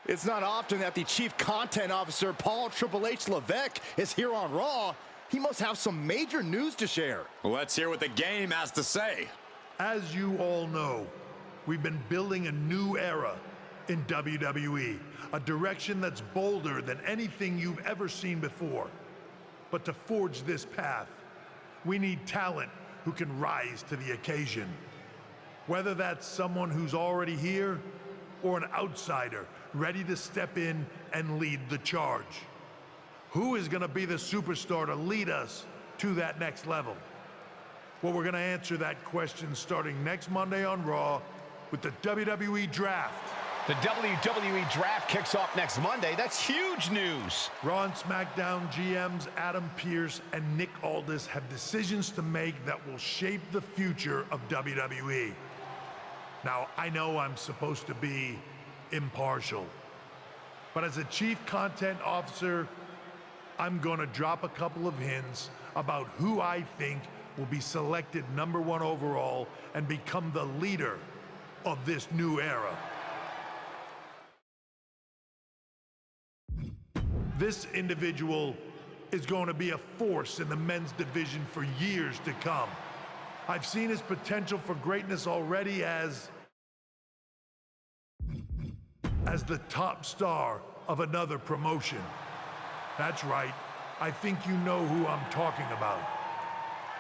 It's not often that the Chief Content Officer, Paul Triple H Levesque, is here on Raw. He must have some major news to share. Let's hear what the game has to say. As you all know, we've been building a new era in WWE, a direction that's bolder than anything you've ever seen before. But to forge this path, we need talent who can rise to the occasion. Whether that's someone who's already here or an outsider ready to step in and lead the charge. Who is going to be the superstar to lead us to that next level? Well, we're going to answer that question starting next Monday on Raw with the WWE Draft. The WWE Draft kicks off next Monday. That's huge news. Raw and SmackDown GMs Adam Pearce and Nick Aldis have decisions to make that will shape the future of WWE. Now, I know I'm supposed to be impartial, but as a Chief Content Officer, I'm going to drop a couple of hints about who I think will be selected #1 overall and become the leader of this new era. This individual is going to be a force in the men's division for years to come. I've seen his potential for greatness already as the top star of another promotion. That's right, I think you know who I'm talking about.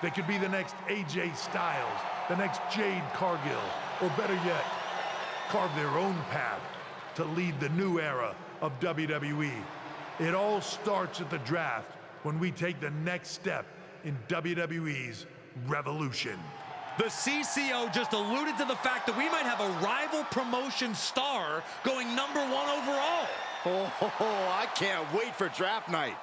They could be the next AJ Styles, the next Jade Cargill, or better yet, carve their own path to lead the new era of WWE. It all starts at the draft when we take the next step in WWE's revolution. The CCO just alluded to the fact that we might have a rival promotion star going #1 overall. Oh, I can't wait for draft night.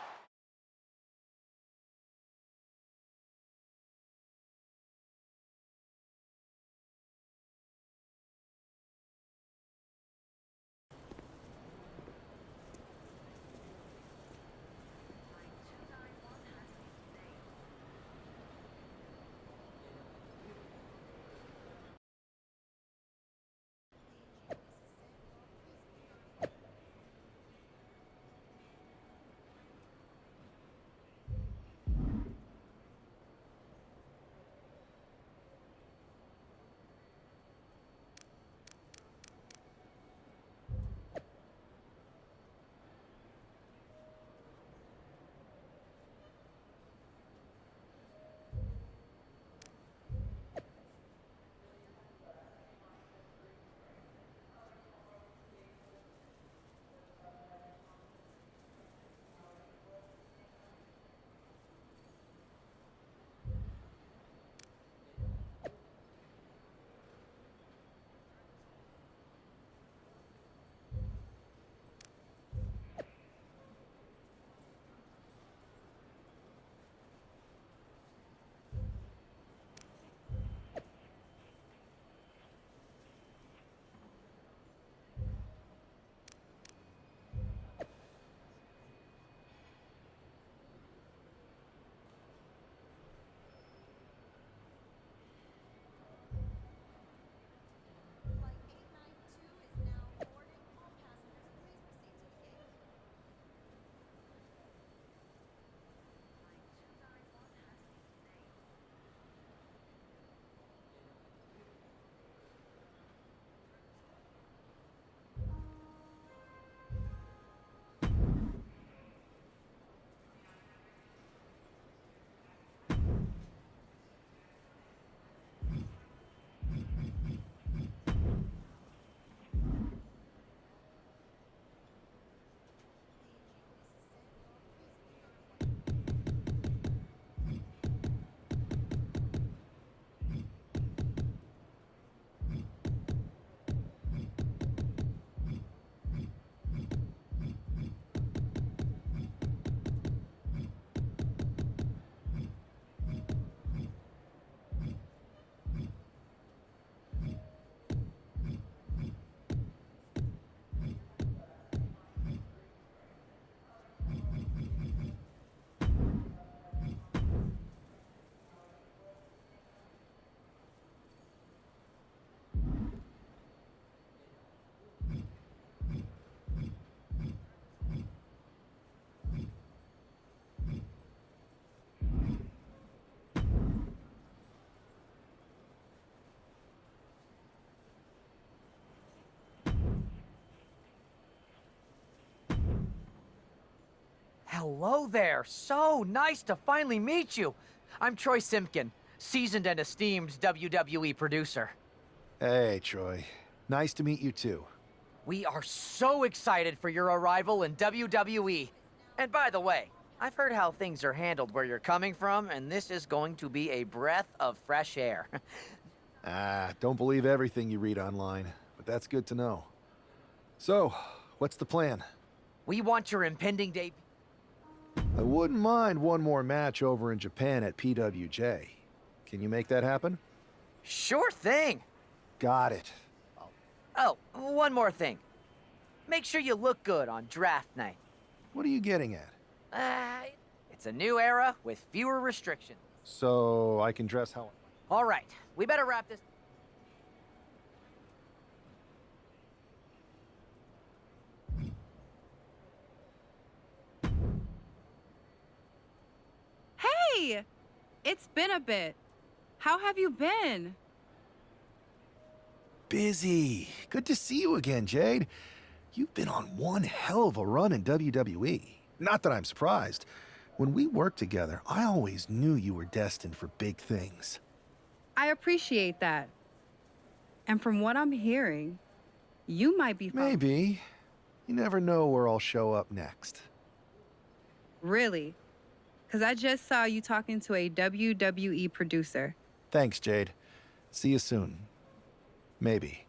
Hello there. So nice to finally meet you. I'm Troy Simpkin, seasoned and esteemed WWE producer. Hey, Troy. Nice to meet you, too. We are so excited for your arrival in WWE. And by the way, I've heard how things are handled where you're coming from, and this is going to be a breath of fresh air. Don't believe everything you read online, but that's good to know. So, what's the plan? We want your impending debut. I wouldn't mind one more match over in Japan at PWJ. Can you make that happen? Sure thing. Got it. Oh, one more thing. Make sure you look good on draft night. What are you getting at? It's a new era with fewer restrictions. So, I can dress how... All right, we better wrap this. Hey! It's been a bit. How have you been? Busy. Good to see you again, Jade. You've been on one hell of a run in WWE. Not that I'm surprised. When we worked together, I always knew you were destined for big things. I appreciate that. And from what I'm hearing, you might be... Maybe. You never know where I'll show up next. Really? Because I just saw you talking to a WWE producer. Thanks, Jade. See you soon. Maybe.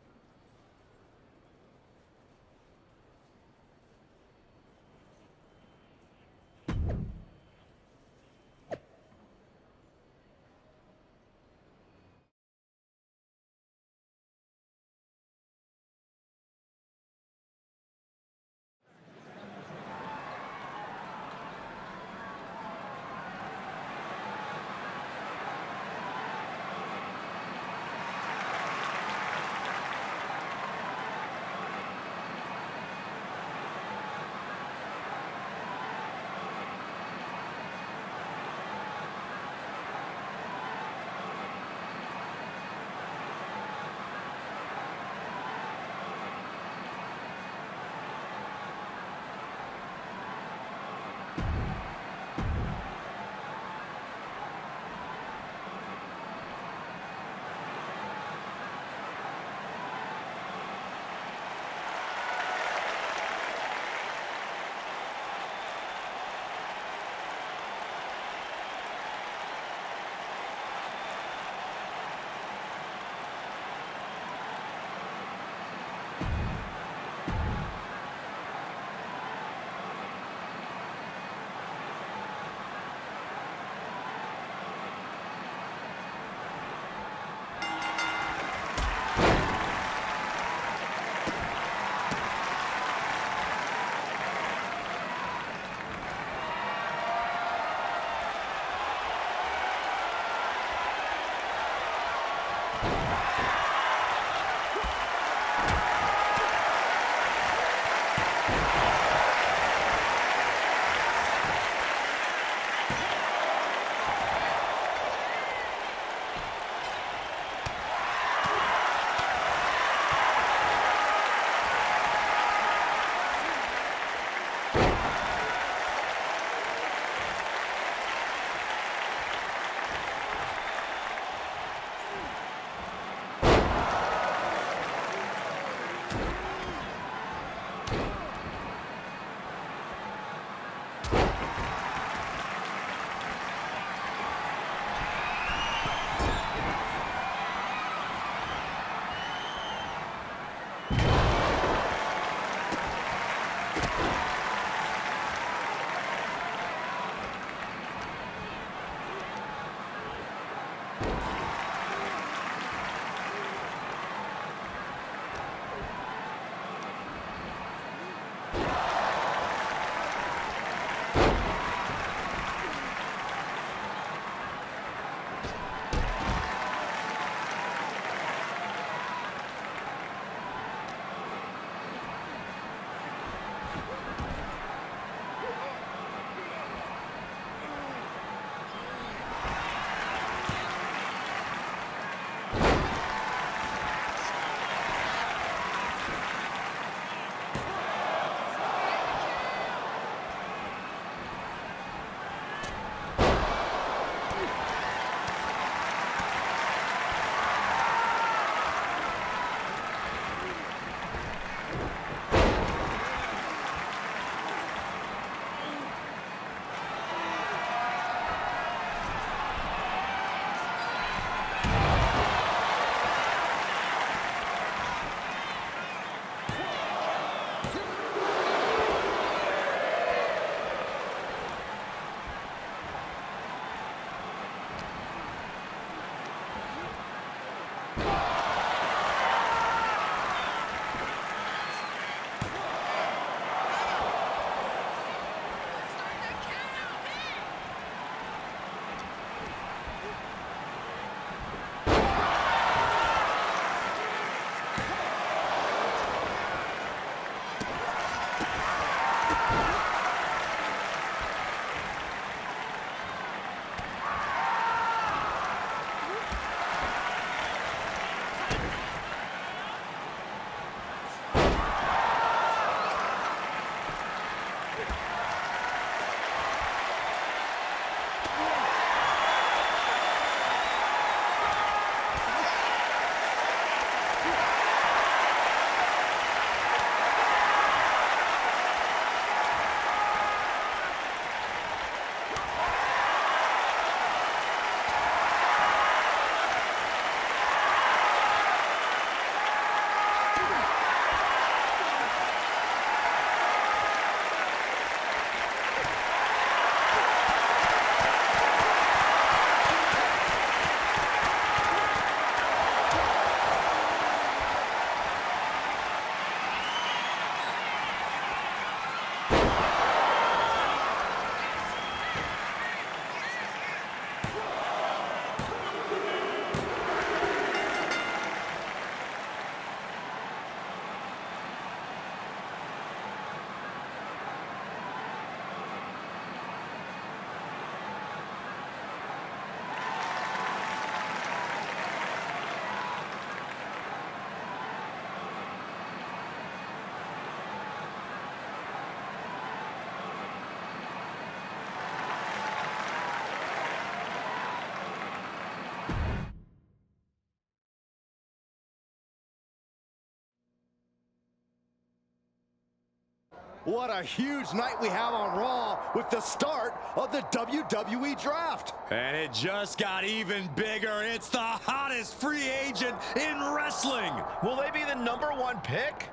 What a huge night we have on Raw with the start of the WWE Draft. And it just got even bigger. It's the hottest free agent in wrestling. Will they be the #1 pick?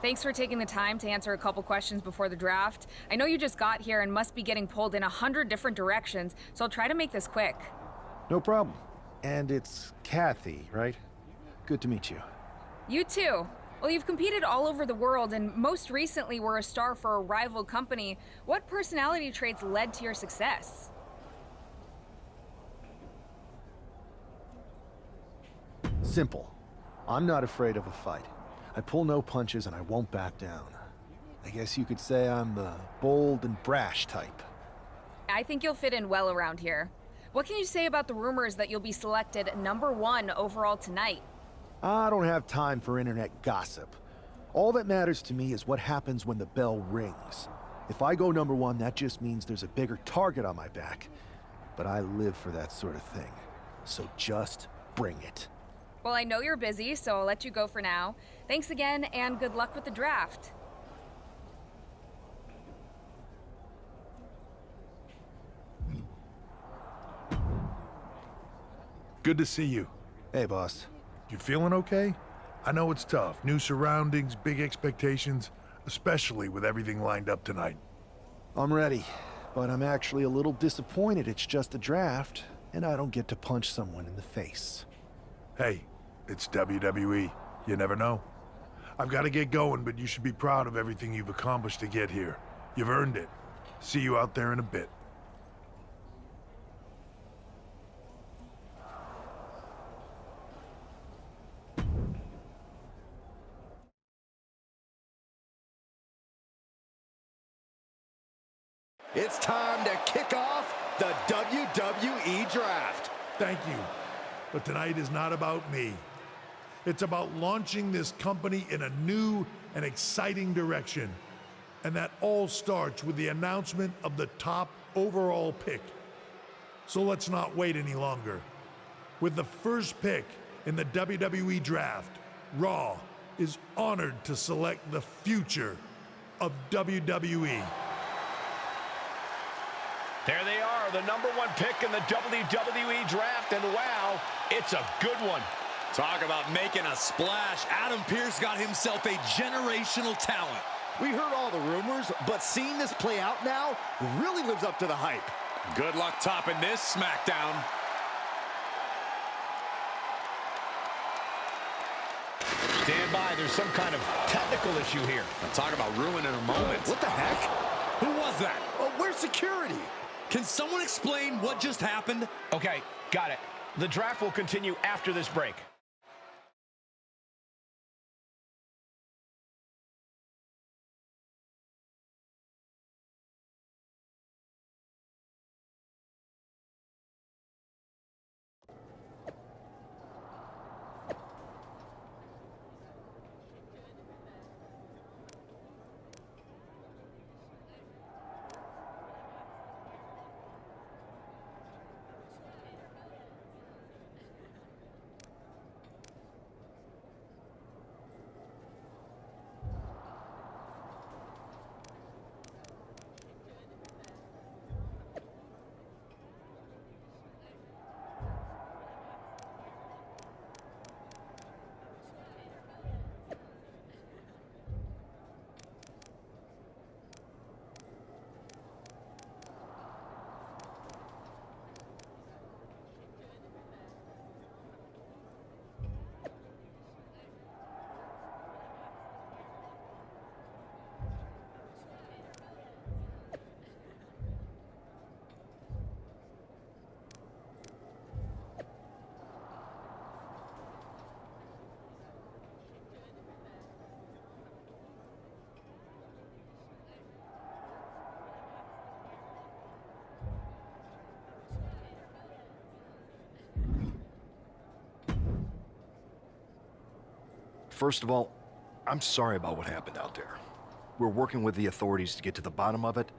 Thanks for taking the time to answer a couple questions before the draft. I know you just got here and must be getting pulled in 100 different directions, so I'll try to make this quick. No problem. And it's Kathy, right? Good to meet you. You too. Well, you've competed all over the world and most recently were a star for a rival company. What personality traits led to your success? Simple. I'm not afraid of a fight. I pull no punches and I won't back down. I guess you could say I'm the bold and brash type. I think you'll fit in well around here. What can you say about the rumors that you'll be selected #1 overall tonight? I don't have time for internet gossip. All that matters to me is what happens when the bell rings. If I go #1, that just means there's a bigger target on my back. But I live for that sort of thing. So just bring it. Well, I know you're busy, so I'll let you go for now. Thanks again, and good luck with the draft. Good to see you. Hey, boss. You feeling okay? I know it's tough. New surroundings, big expectations, especially with everything lined up tonight. I'm ready, but I'm actually a little disappointed it's just a draft, and I don't get to punch someone in the face. Hey, it's WWE. You never know. I've got to get going, but you should be proud of everything you've accomplished to get here. You've earned it. See you out there in a bit. It's time to kick off the WWE Draft. Thank you. But tonight is not about me. It's about launching this company in a new and exciting direction. And that all starts with the announcement of the top overall pick. So let's not wait any longer. With the first pick in the WWE Draft, Raw is honored to select the future of WWE. There they are, the #1 pick in the WWE Draft, and wow, it's a good one. Talk about making a splash. Adam Pearce got himself a generational talent. We heard all the rumors, but seeing this play out now really lives up to the hype. Good luck topping this SmackDown. Stand by, there's some kind of technical issue here. Talk about ruining a moment. What the heck? Who was that? Oh, where's security? Can someone explain what just happened? Okay, got it. The draft will continue after this break. First of all, I'm sorry about what happened out there. We're working with the authorities to get to the bottom of it,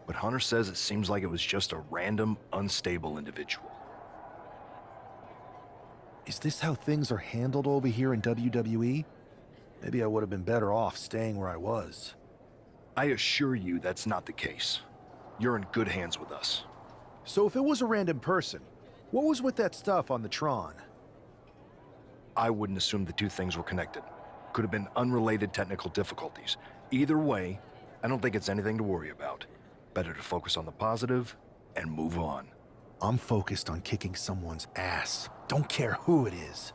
but Hunter says it seems like it was just a random, unstable individual. Is this how things are handled over here in WWE? Maybe I would have been better off staying where I was. I assure you that's not the case. You're in good hands with us. So if it was a random person, what was with that stuff on the Tron? I wouldn't assume the two things were connected. Could have been unrelated technical difficulties. Either way, I don't think it's anything to worry about. Better to focus on the positive and move on. I'm focused on kicking someone's ass. Don't care who it is.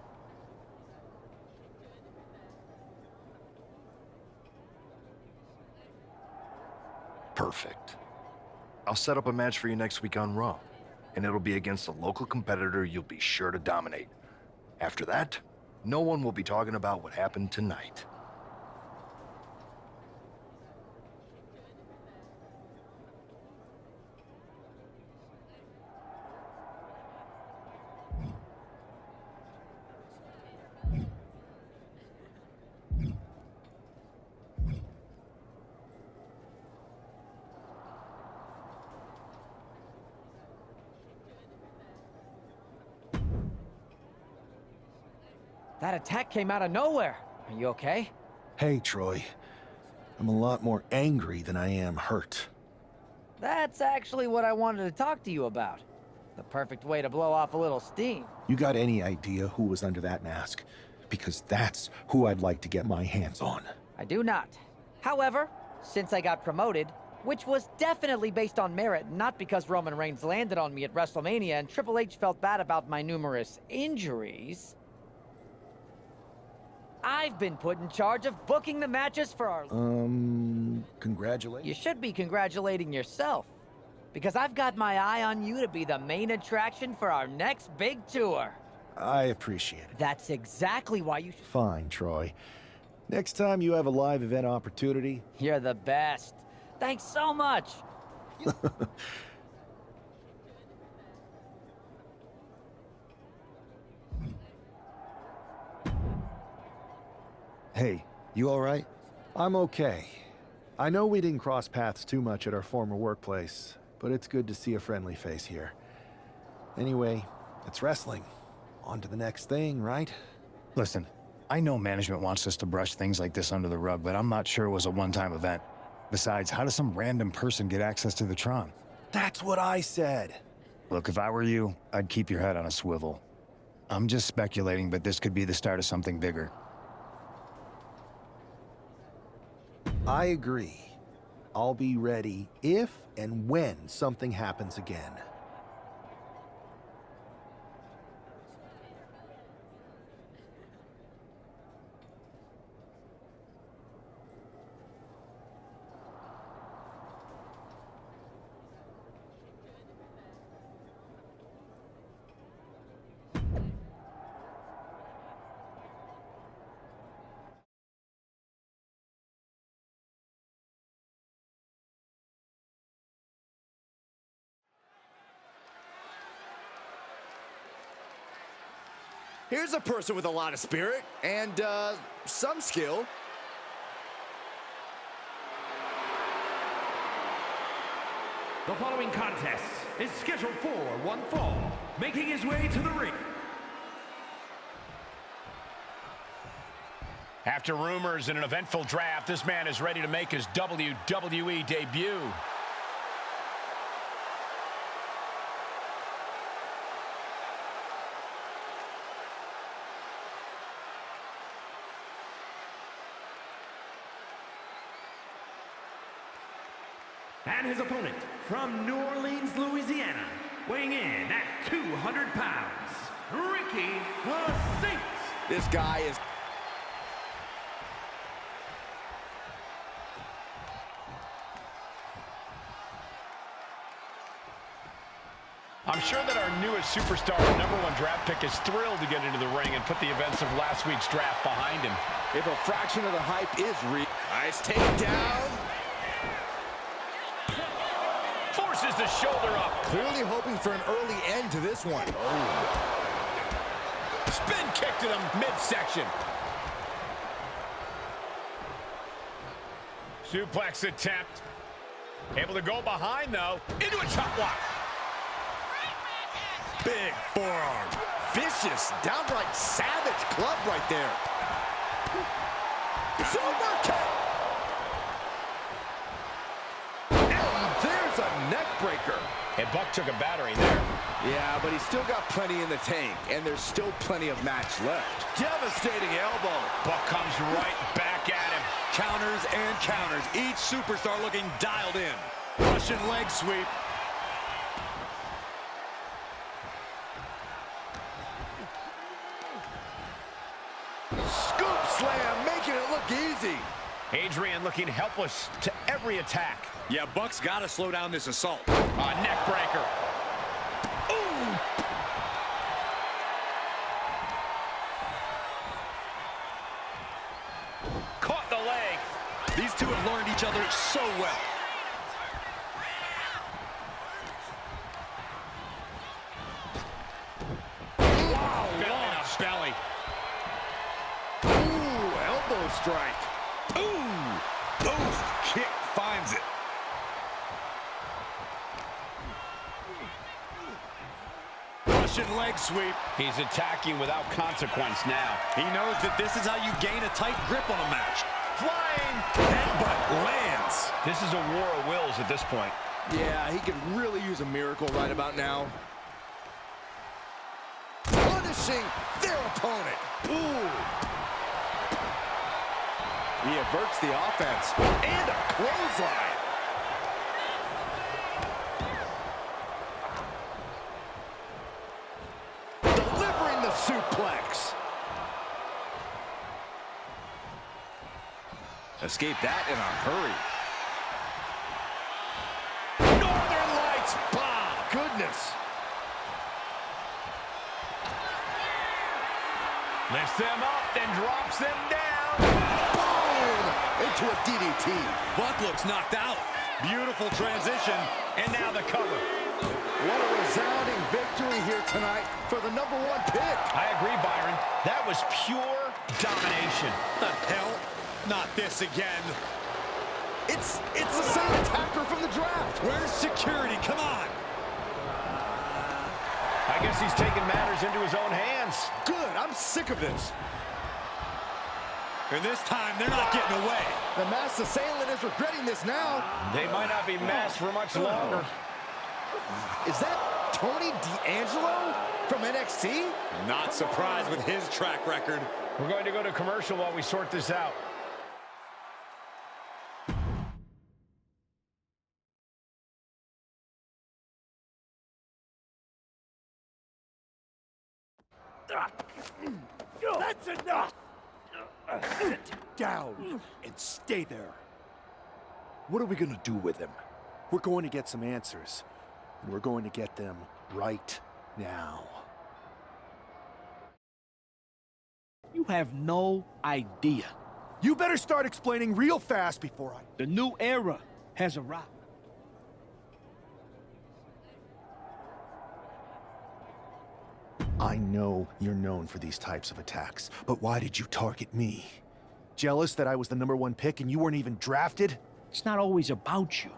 Perfect. I'll set up a match for you next week on Raw, and it'll be against a local competitor you'll be sure to dominate. After that, no one will be talking about what happened tonight. That attack came out of nowhere. Are you okay? Hey, Troy. I'm a lot more angry than I am hurt. That's actually what I wanted to talk to you about. The perfect way to blow off a little steam. You got any idea who was under that mask? Because that's who I'd like to get my hands on. I do not. However, since I got promoted, which was definitely based on merit, not because Roman Reigns landed on me at WrestleMania and Triple H felt bad about my numerous injuries, I've been put in charge of booking the matches for our... Congratulations. You should be congratulating yourself. Because I've got my eye on you to be the main attraction for our next big tour. I appreciate it. That's exactly why you should... Fine, Troy. Next time you have a live event opportunity... You're the best. Thanks so much. Hey, you all right? I'm okay. I know we didn't cross paths too much at our former workplace, but it's good to see a friendly face here. Anyway, it's wrestling. On to the next thing, right? Listen, I know management wants us to brush things like this under the rug, but I'm not sure it was a one-time event. Besides, how does some random person get access to the Tron? That's what I said. Look, if I were you, I'd keep your head on a swivel. I'm just speculating, but this could be the start of something bigger. I agree. I'll be ready if and when something happens again. Here's a person with a lot of spirit and some skill. The following contest is scheduled for one fall, making his way to the ring. After rumors and an eventful draft, this man is ready to make his WWE debut. And his opponent from New Orleans, Louisiana, weighing in at 200 pounds, Ricky the Saint. This guy is... I'm sure that our newest superstar, #1 draft pick, is thrilled to get into the ring and put the events of last week's draft behind him. If a fraction of the hype is real. Nice takedown. Forces the shoulder up. Clearly hoping for an early end to this one. Spin kick to the midsection. Suplex attempt. Able to go behind, though. Into a chop block. Big forearm. Vicious, downright savage club right there. Super kick. And there's a neck breaker. And Buck took a battering there. Yeah, but he's still got plenty in the tank, and there's still plenty of match left. Devastating elbow. Buck comes right back at him. Counters and counters. Each superstar looking dialed in. Russian leg sweep. Scoop slam, making it look easy. Adrian looking helpless to every attack. Yeah, Buck's got to slow down this assault. A neck breaker. Ooh! Caught the leg. These two have learned each other so well. Wow, belly. Ooh, elbow strike. Ooh! Oof! Kick finds it. Russian leg sweep. He's attacking without consequence now. He knows that this is how you gain a tight grip on a match. Flying Headbutt lands. This is a war of wills at this point. Yeah, he could really use a miracle right about now. Punishing their opponent. Ooh. He averts the offense. And a clothesline. Delivering the suplex. Escape that in a hurry. Northern Lights bomb. Goodness. Lifts them up, then drops them down. Boom! Into a DDT. Buck looks knocked out. Beautiful transition. And now the cover. What a resounding victory here tonight for the #1 pick. I agree, Byron. That was pure domination. The hell? Not this again. It's the same attacker from the draft. Where's security? Come on. I guess he's taking matters into his own hands. Good, I'm sick of this. And this time, they're not getting away. The masked assailant is regretting this now. They might not be masked for much longer. Is that Tony D'Angelo from NXT? Not surprised with his track record. We're going to go to commercial while we sort this out. That's enough! Sit down and stay there. What are we gonna do with him? We're going to get some answers, and we're going to get them right now. You have no idea. You better start explaining real fast before I... The new era has arrived. I know you're known for these types of attacks, but why did you target me? Jealous that I was the #1 pick and you weren't even drafted? It's not always about you.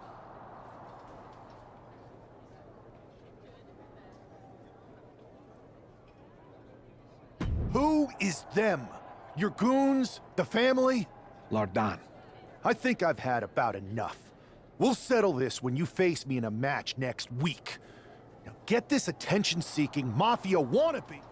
Who is them? Your goons? The family? Lardan. I think I've had about enough. We'll settle this when you face me in a match next week. Now get this attention-seeking mafia wannabe!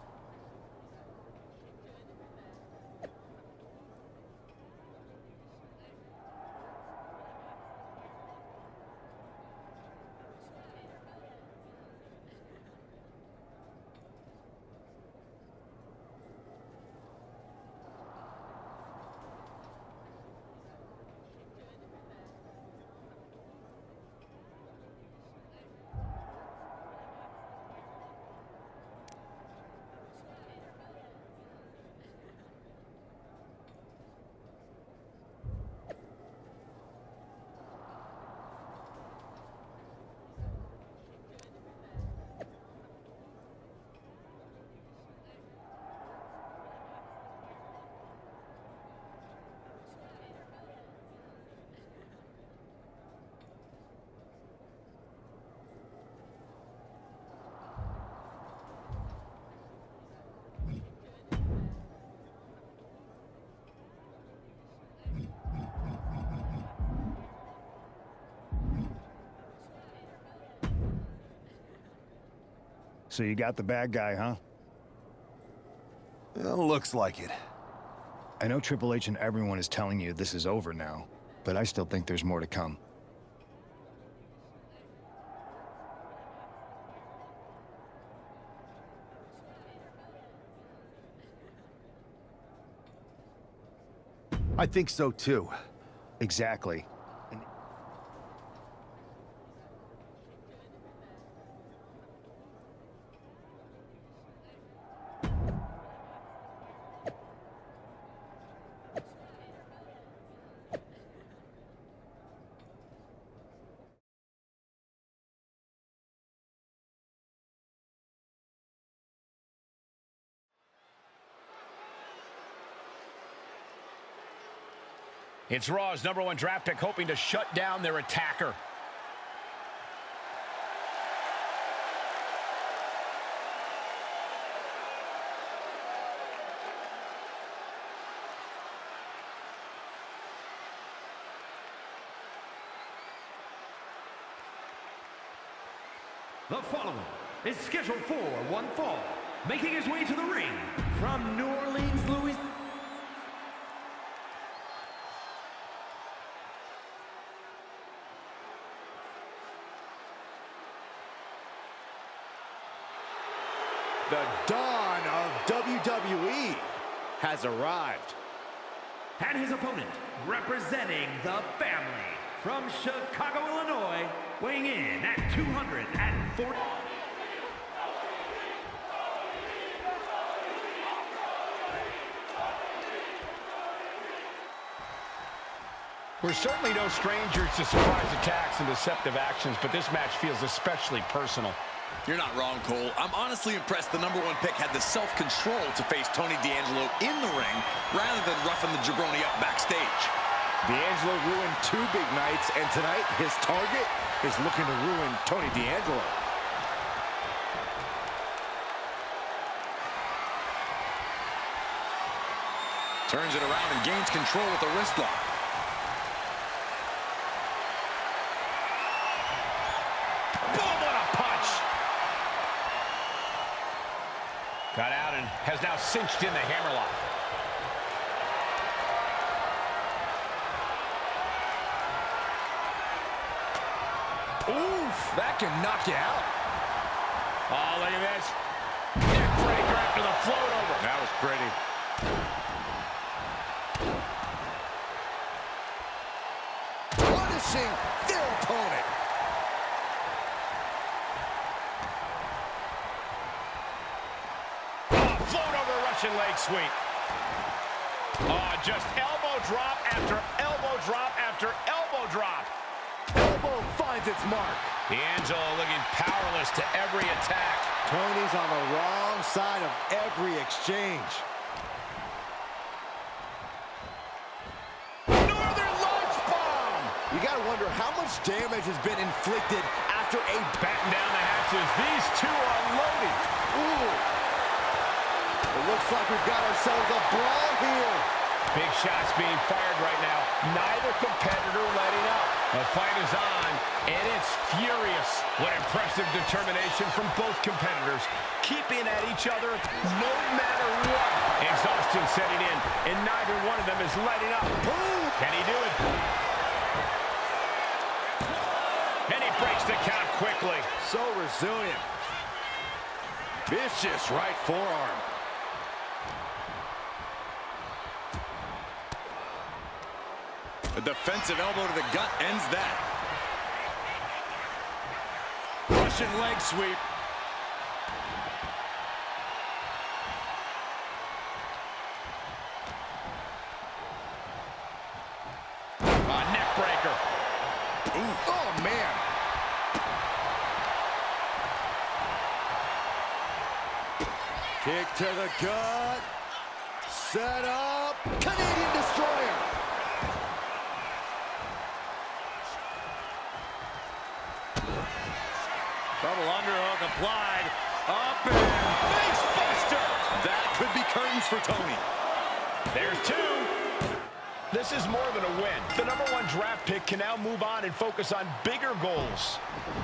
So you got the bad guy, huh? Well, looks like it. I know Triple H and everyone is telling you this is over now, but I still think there's more to come. I think so too. Exactly. It's Raw's #1 draft pick hoping to shut down their attacker. The following is scheduled for one fall, making his way to the ring from New Orleans, Louisiana. The dawn of WWE has arrived. And his opponent, representing the family, from Chicago, Illinois, weighing in at 240. We're certainly no strangers to surprise attacks and deceptive actions, but this match feels especially personal. You're not wrong, Cole. I'm honestly impressed the #1 pick had the self-control to face Tony D'Angelo in the ring rather than roughing the jabroni up backstage. D'Angelo ruined 2 big nights, and tonight his target is looking to ruin Tony D'Angelo. Turns it around and gains control with the wrist lock. Boom, what a punch! Got out and has now cinched in the hammerlock. Oof, that can knock you out. Oh, look at this. Neck breaker after the float over. That was pretty. Punishing their opponent. Oh, float over Russian leg sweep. Oh, just elbow drop after elbow drop after elbow drop. Elbow finds its mark. D'Angelo looking powerless to every attack. Tony's on the wrong side of every exchange. Northern Lights bomb! You gotta wonder how much damage has been inflicted after a Batten down the hatches. These two are loading. Ooh. It looks like we've got ourselves a brawl here. Big shots being fired right now. Neither competitor letting up. The fight is on, and it's furious. What impressive determination from both competitors. Keeping at each other no matter what. Exhaustion setting in, and neither one of them is letting up. Boom! Can he do it? And he breaks the count quickly. So resilient. Vicious right forearm. A defensive elbow to the gut ends that. Russian leg sweep. Neck breaker. Ooh. Oh, man. Kick to the gut. Set up. Canadian Destroyer. Double underhook applied. Up and face buster. That could be curtains for Tony. There's two. This is more than a win. The #1 draft pick can now move on and focus on bigger goals.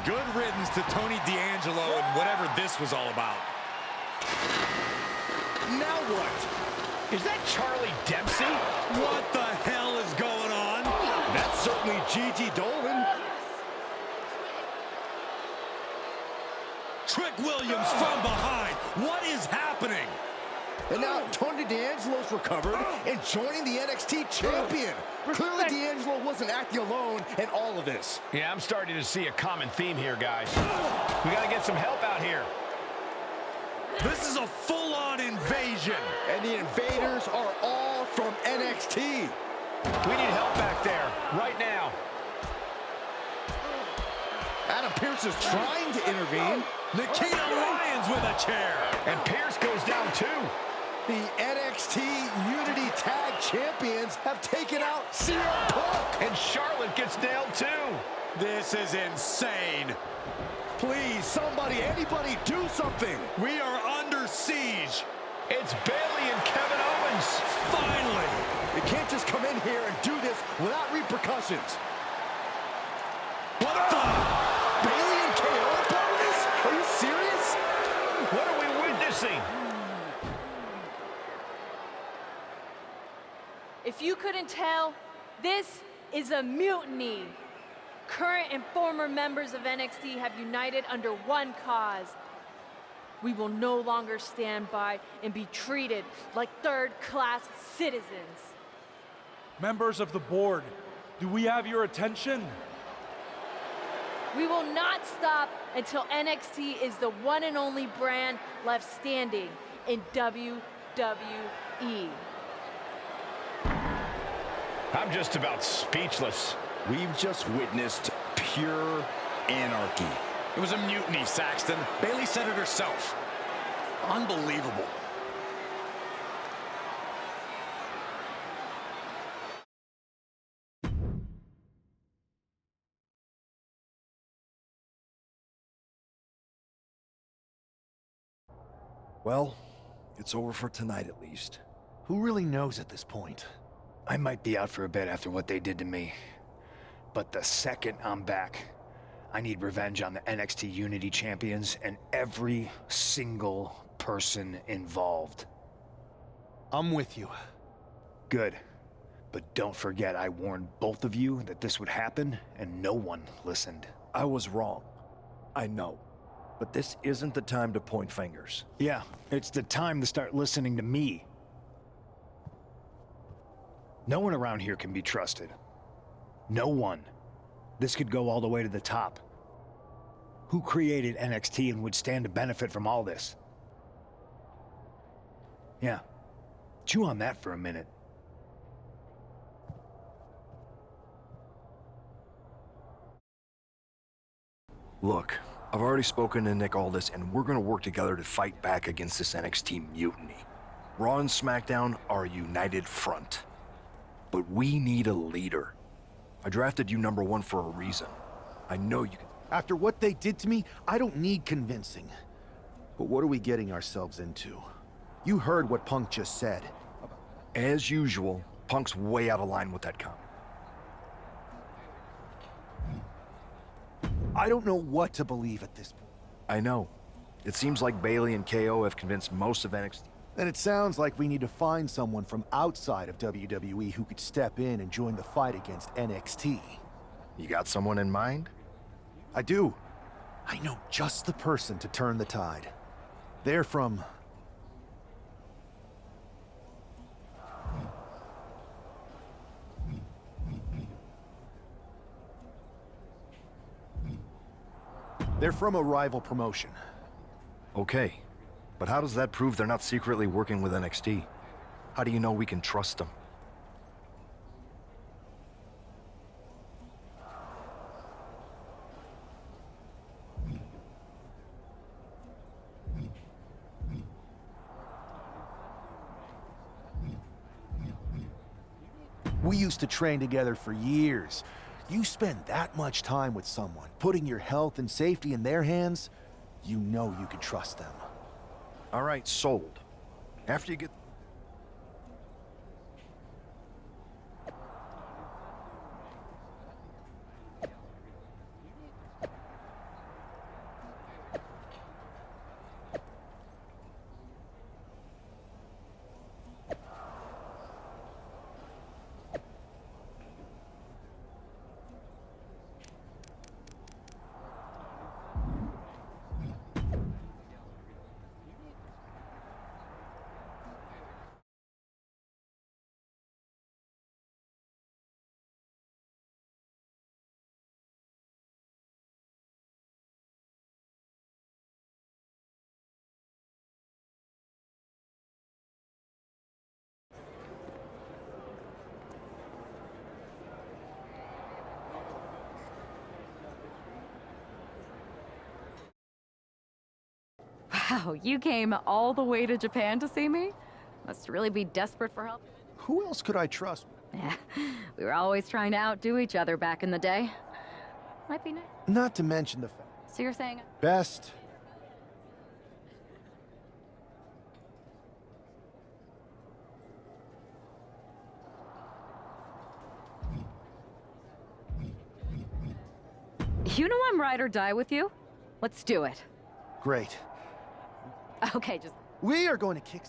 Good riddance to Tony D'Angelo and whatever this was all about. Now what? Is that Charlie Dempsey? What the hell is going on? That's certainly Gigi Dolan. Trick Williams from behind. What is happening? And now Tony D'Angelo's recovered and joining the NXT champion. Clearly D'Angelo wasn't acting alone in all of this. Yeah, I'm starting to see a common theme here, guys. We got to get some help out here. This is a full-on invasion. And the invaders are all from NXT. We need help back there, right now. Adam Pearce is trying to intervene. Nikita Lyons with a chair. And Pearce goes down too. The NXT Unity Tag Champions have taken out CM Punk. And Charlotte gets nailed too. This is insane. Please, somebody, anybody, do something. We are under siege. It's Bayley and Kevin Owens. Finally. You can't just come in here and do this without repercussions. What the? Bayley and KO are part of this? Are you serious? What are we witnessing? If you couldn't tell, this is a mutiny. Current and former members of NXT have united under one cause. We will no longer stand by and be treated like third-class citizens. Members of the board, do we have your attention? We will not stop until NXT is the one and only brand left standing in WWE. I'm just about speechless. We've just witnessed pure anarchy. It was a mutiny, Saxton. Bayley said it herself. Unbelievable. Well, it's over for tonight at least. Who really knows at this point? I might be out for a bit after what they did to me. But the second I'm back, I need revenge on the NXT Unity Champions and every single person involved. I'm with you. Good. But don't forget I warned both of you that this would happen, and no one listened. I was wrong. I know. But this isn't the time to point fingers. Yeah, it's the time to start listening to me. No one around here can be trusted. No one. This could go all the way to the top. Who created NXT and would stand to benefit from all this? Yeah. Chew on that for a minute. Look, I've already spoken to Nick Aldis, and we're gonna work together to fight back against this NXT mutiny. Raw and SmackDown are a united front. But we need a leader. I drafted you #1 for a reason. I know you can... After what they did to me, I don't need convincing. But what are we getting ourselves into? You heard what Punk just said. As usual, Punk's way out of line with that comment. I don't know what to believe at this point. I know. It seems like Bayley and KO have convinced most of NXT. Then it sounds like we need to find someone from outside of WWE who could step in and join the fight against NXT. You got someone in mind? I do. I know just the person to turn the tide. They're from... They're from a rival promotion. Okay. But how does that prove they're not secretly working with NXT? How do you know we can trust them? We used to train together for years. You spend that much time with someone, putting your health and safety in their hands, you know you can trust them. All right, sold. After you get... Wow, you came all the way to Japan to see me? Must really be desperate for help. Who else could I trust? Yeah, we were always trying to outdo each other back in the day. Might be nice. Not to mention the fact. So you're saying... Best. You know I'm ride or die with you? Let's do it. Great. Okay, just... We are going to kick...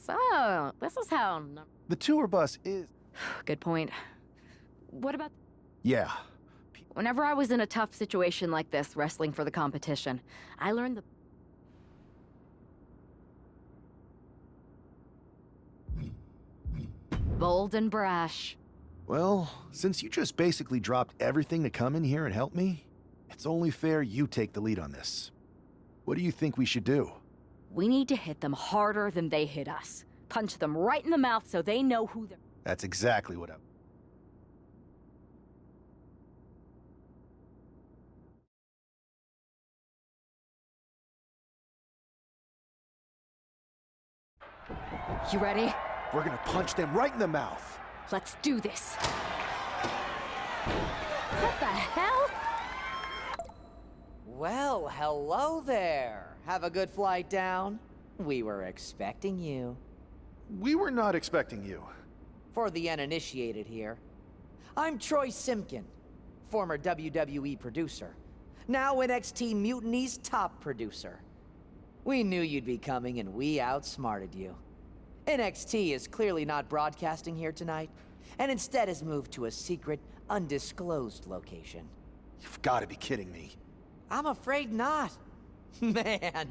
So, this is how... The tour bus is... Good point. What about... Yeah. Whenever I was in a tough situation like this, wrestling for the competition, I learned the... Bold and brash. Well, since you just basically dropped everything to come in here and help me, it's only fair you take the lead on this. What do you think we should do? We need to hit them harder than they hit us. Punch them right in the mouth so they know who they're... That's exactly what I... You ready? We're gonna punch them right in the mouth. Let's do this. What the hell? Well, hello there. Have a good flight down. We were expecting you. We were not expecting you. For the uninitiated here, I'm Troy Simkin, former WWE producer, now NXT Mutiny's top producer. We knew you'd be coming and we outsmarted you. NXT is clearly not broadcasting here tonight, and instead has moved to a secret, undisclosed location. You've got to be kidding me. I'm afraid not. Man,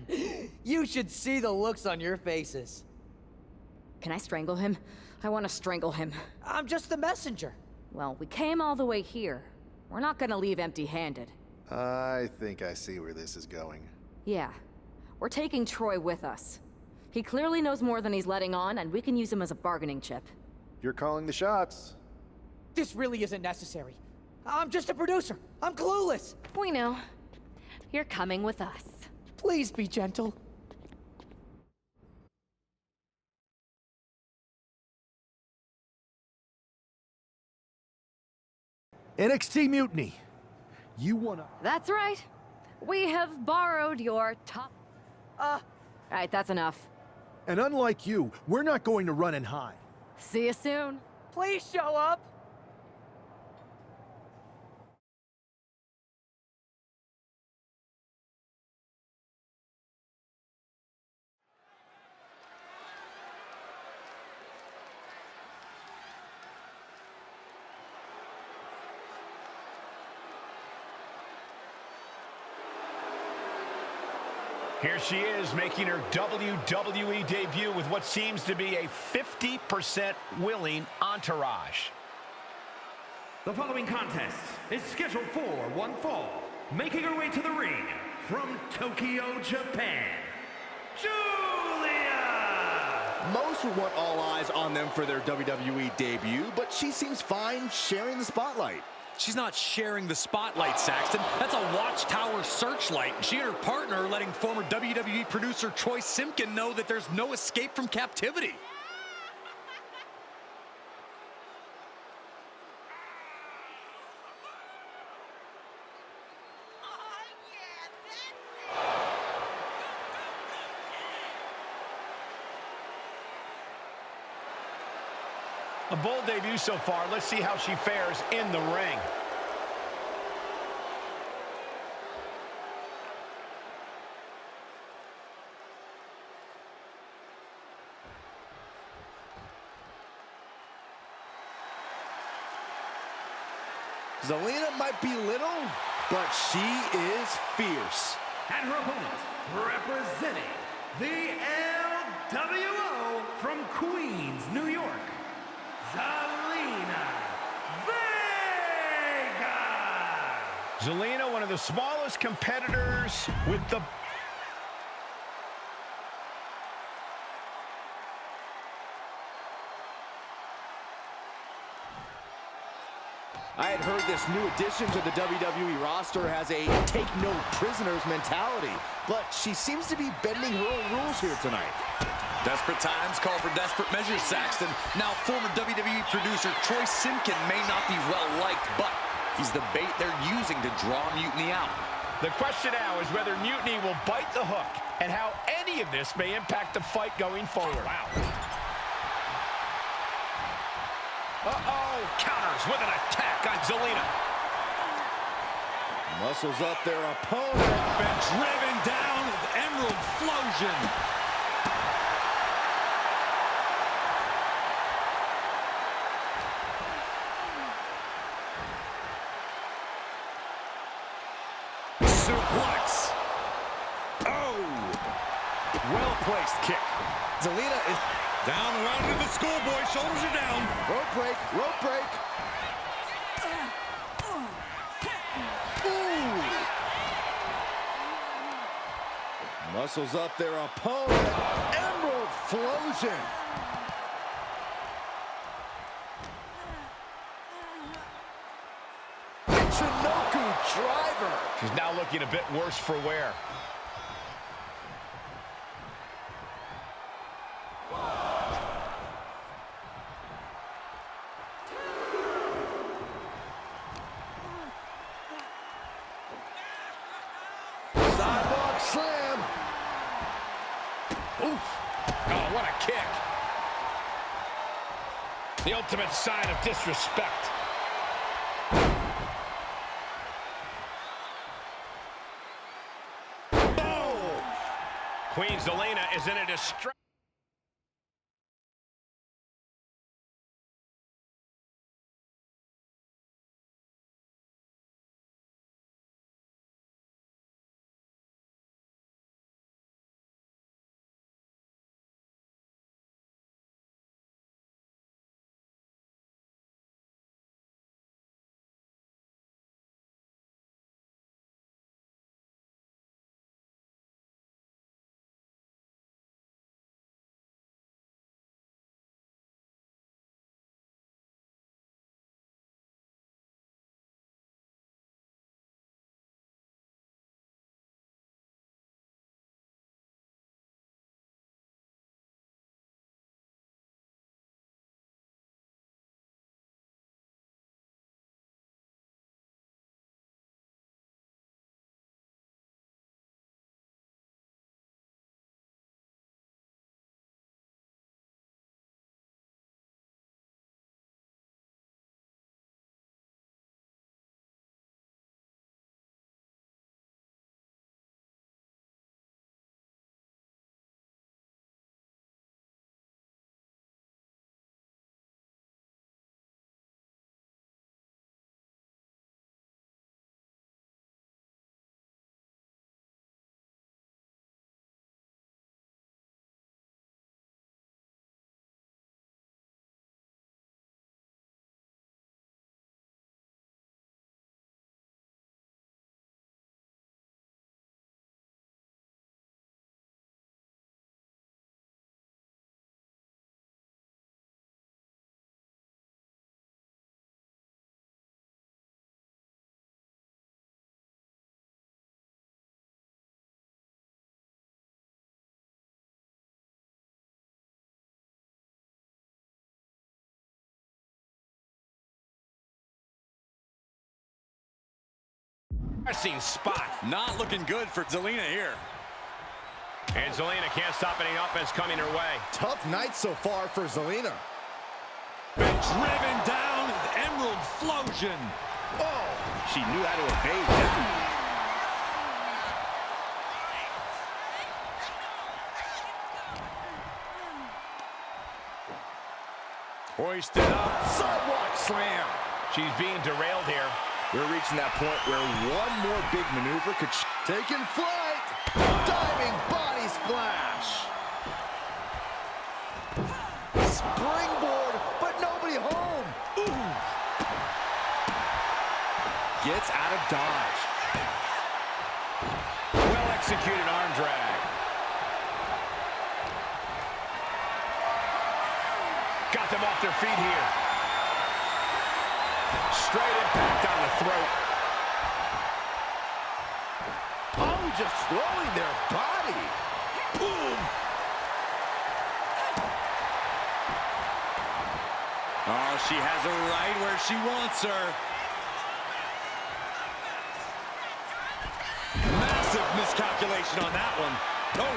you should see the looks on your faces. Can I strangle him? I want to strangle him. I'm just the messenger. Well, we came all the way here. We're not gonna leave empty-handed. I think I see where this is going. Yeah. We're taking Troy with us. He clearly knows more than he's letting on, and we can use him as a bargaining chip. You're calling the shots. This really isn't necessary. I'm just a producer. I'm clueless. We know. You're coming with us. Please be gentle. NXT Mutiny. You wanna... That's right. We have borrowed your top... Alright, that's enough. And unlike you, we're not going to run and hide. See you soon. Please show up. Here she is, making her WWE debut with what seems to be a 50% willing entourage. The following contest is scheduled for one fall. Making her way to the ring from Tokyo, Japan, Julia! Most would want all eyes on them for their WWE debut, but she seems fine sharing the spotlight. She's not sharing the spotlight, Saxton. That's a watchtower searchlight. She and her partner are letting former WWE producer Troy Simkin know that there's no escape from captivity. A bold debut so far. Let's see how she fares in the ring. Zelina might be little, but she is fierce. And her opponent, representing the LWO from Queens, New York, Zelina Vega! Zelina, one of the smallest competitors with the... I had heard this new addition to the WWE roster has a take-no-prisoners mentality, but she seems to be bending her own rules here tonight. Desperate times call for desperate measures, Saxton. Now, former WWE producer Troy Simkin may not be well-liked, but he's the bait they're using to draw Mutiny out. The question now is whether Mutiny will bite the hook and how any of this may impact the fight going forward. Wow. Uh-oh, counters with an attack on Zelina. Muscles up their opponent. Been driven down with Emerald Flosion. well-placed kick. Zelina is down around to the schoolboy. Shoulders are down. rope break, rope break. Ooh. Muscles up their opponent. Emerald Flosion. Chinoku driver. She's now looking a bit worse for wear. Sidewalk slam. Oof. Oh, what a kick. The ultimate sign of disrespect. Boom! Queen Zelina is in a distress. Pressing spot. Not looking good for Zelina here. And Zelina can't stop any offense coming her way. Tough night so far for Zelina. Been driven down with Emerald Flosion. Oh, she knew how to evade that. Hoisted up. Sidewalk slam. She's being derailed here. We're reaching that point where one more big maneuver could taking flight. Diving body splash. Springboard, but nobody home. Ooh. Gets out of dodge. Well executed arm drag. Got them off their feet here. Straight impact on the throat. Oh, just throwing their body. Boom. Oh, she has her right where she wants her. Massive miscalculation on that one. Oh.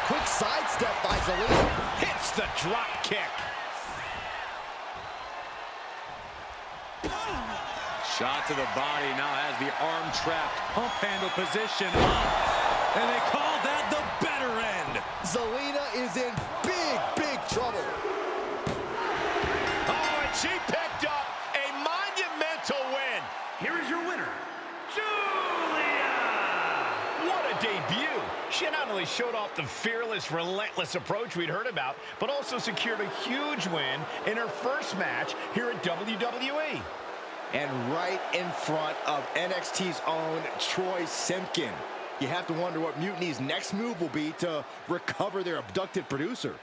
Quick sidestep by Zelina. Hits the drop kick. Shot to the body, now has the arm trapped, pump handle position up. And they call that the better end. Zelina is in big trouble. Oh, and she picked up a monumental win. Here is your winner, Julia! What a debut, she not only showed off the fearless, relentless approach we'd heard about, but also secured a huge win in her first match here at WWE. And right in front of NXT's own Troy Simpkin. You have to wonder what Mutiny's next move will be to recover their abducted producer.